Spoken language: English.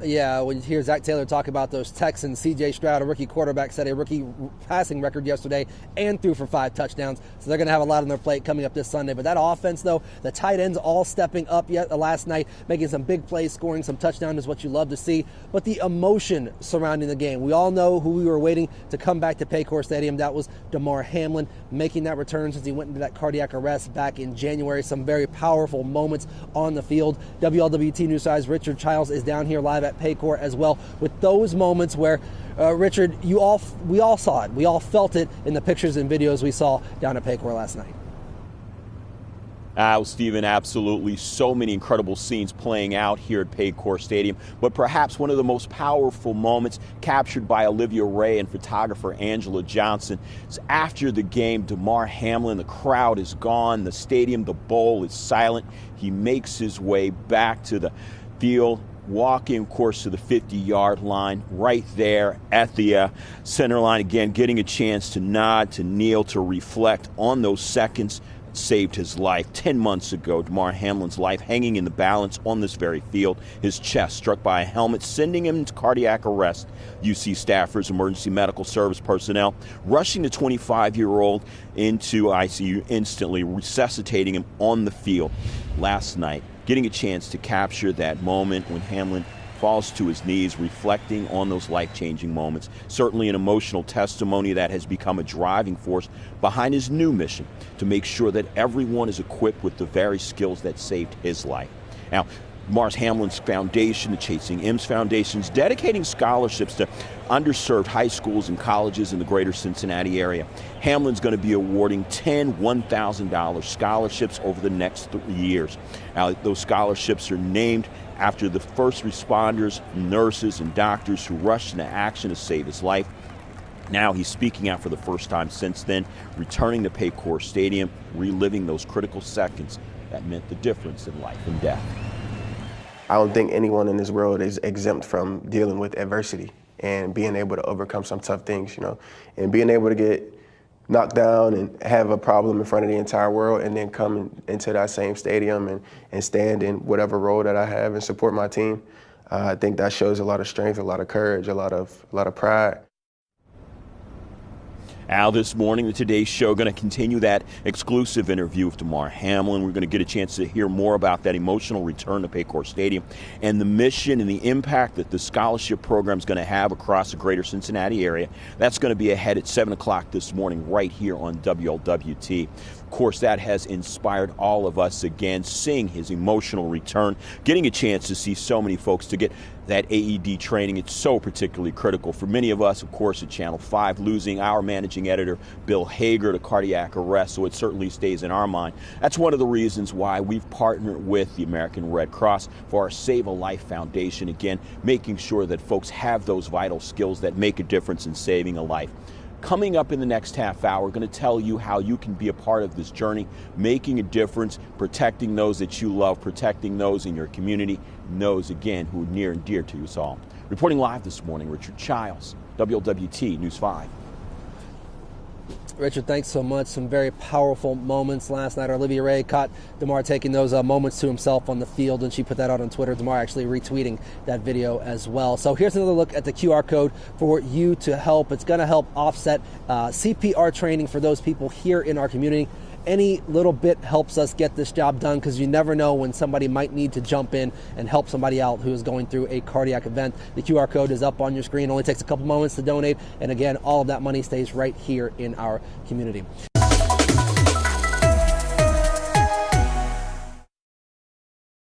Yeah, when you hear Zach Taylor talk about those Texans, C.J. Stroud, a rookie quarterback, set a rookie passing record yesterday and threw for 5 touchdowns. So they're going to have a lot on their plate coming up this Sunday. But that offense, though, the tight ends all stepping up last night, making some big plays, scoring some touchdowns is what you love to see. But the emotion surrounding the game. We all know who we were waiting to come back to Paycor Stadium. That was Damar Hamlin, making that return since he went into that cardiac arrest back in January. Some very powerful moments on the field. WLWT News Size Richard Childs is down here live at Paycor as well, with those moments where Richard, we all saw it. We all felt it in the pictures and videos we saw down at Paycor last night. Stephen, absolutely. So many incredible scenes playing out here at Paycor Stadium. But perhaps one of the most powerful moments captured by Olivia Ray and photographer Angela Johnson is after the game. Damar Hamlin, the crowd is gone. The stadium, the bowl is silent. He makes his way back to the field, walking, of course, to the 50-yard line, right there at the center line. Again, getting a chance to nod, to kneel, to reflect on those seconds that saved his life. 10 months ago, Damar Hamlin's life hanging in the balance on this very field. His chest struck by a helmet, sending him into cardiac arrest. UC staffers, emergency medical service personnel rushing the 25-year-old into ICU instantly, resuscitating him on the field. Last night, getting a chance to capture that moment when Hamlin falls to his knees, reflecting on those life-changing moments. Certainly an emotional testimony that has become a driving force behind his new mission to make sure that everyone is equipped with the very skills that saved his life. Now, Damar Hamlin's foundation, the Chasing M's Foundation, is dedicating scholarships to underserved high schools and colleges in the greater Cincinnati area. Hamlin's going to be awarding 10 $1,000 scholarships over the next 3 years. Now, those scholarships are named after the first responders, nurses, and doctors who rushed into action to save his life. Now he's speaking out for the first time since then, returning to Paycor Stadium, reliving those critical seconds that meant the difference in life and death. I don't think anyone in this world is exempt from dealing with adversity and being able to overcome some tough things, and being able to get knocked down and have a problem in front of the entire world and then come into that same stadium and stand in whatever role that I have and support my team. I think that shows a lot of strength, a lot of courage, a lot of pride. Al, this morning, the Today Show going to continue that exclusive interview with Damar Hamlin. We're going to get a chance to hear more about that emotional return to Paycor Stadium and the mission and the impact that the scholarship program is going to have across the greater Cincinnati area. That's going to be ahead at 7 o'clock this morning right here on WLWT. Of course, that has inspired all of us again, seeing his emotional return, getting a chance to see so many folks to get that AED training. It's so particularly critical for many of us, of course, at Channel 5, losing our managing editor, Bill Hager, to cardiac arrest, so it certainly stays in our mind. That's one of the reasons why we've partnered with the American Red Cross for our Save a Life Foundation, again, making sure that folks have those vital skills that make a difference in saving a life. Coming up in the next half hour, we're going to tell you how you can be a part of this journey, making a difference, protecting those that you love, protecting those in your community, and those, again, who are near and dear to us all. Reporting live this morning, Richard Childs, WLWT News 5. Richard, thanks so much. Some very powerful moments last night. Olivia Ray caught Damar taking those moments to himself on the field, and she put that out on Twitter. Damar actually retweeting that video as well. So here's another look at the QR code for you to help. It's going to help offset CPR training for those people here in our community. Any little bit helps us get this job done, because you never know when somebody might need to jump in and help somebody out who is going through a cardiac event. The QR code is up on your screen. It only takes a couple moments to donate. And again, all of that money stays right here in our community.